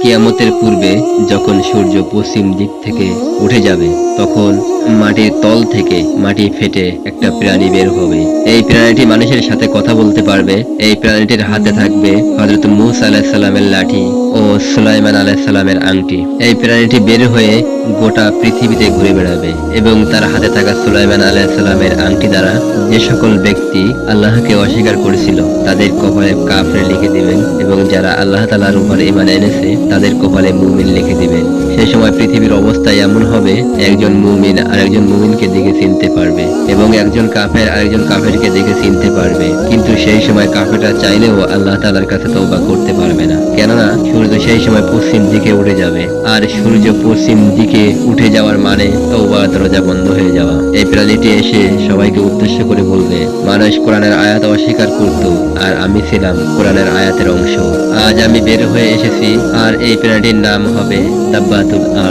কিয়ামতের পূর্বে যখন সূর্য পশ্চিম দিক থেকে উঠে যাবে, তখন মাটির তল থেকে মাটি ফেটে একটা প্রাণী বের হবে। এই প্রাণীটি মানুষের সাথে কথা বলতে পারবে। এই প্রাণীটির হাতে থাকবে হযরত মূসা আলাইহিস সালামের লাঠি ও সুলাইমান আলাইহিস সালামের আংটি। এই প্রাণীটি বের হয়ে গোটা পৃথিবীতে ঘুরে বেড়াবে এবং তার হাতে থাকা সুলাইমান আলাইহিস সালামের আংটি দ্বারা যে সকল ব্যক্তি আল্লাহকে অস্বীকার করেছিল তাদের কপালে কাফের লিখে দিবেন এবং যারা আল্লাহ তাআলার উপর ঈমান এনেছে তাদের কপালে মুমিন লিখে দিবেন। সেই সময় পৃথিবীর অবস্থা এমন হবে, একজন মুমিন আরেকজন মুমিনকে দেখে চিনতে পারবে এবং একজন কাফের আরেকজন কাফেরকে দেখে চিনতে পারবে। কিন্তু সেই সময় কাফেররা চাইলেও আল্লাহ তাআলার কাছে তওবা করতে পারবে না, কেননা সূর্য সেই সময় পশ্চিম দিকে উঠে যাবে। আর সূর্য পশ্চিম দিকে উঠে যাওয়ার মানে তওবার দরজা বন্ধ হয়ে যাওয়া। এই প্রাণীটি এসে সবাইকে উদ্দেশ্য করে বলবে, মানুষ কোরআনের আয়াত অস্বীকার করত আর আমি ছিলাম কোরআনের আয়াতের অংশ। আজ আমি বের হয়ে এসেছি আর এই প্রাণীটির নাম হবে দাব্বাতুল আরদ।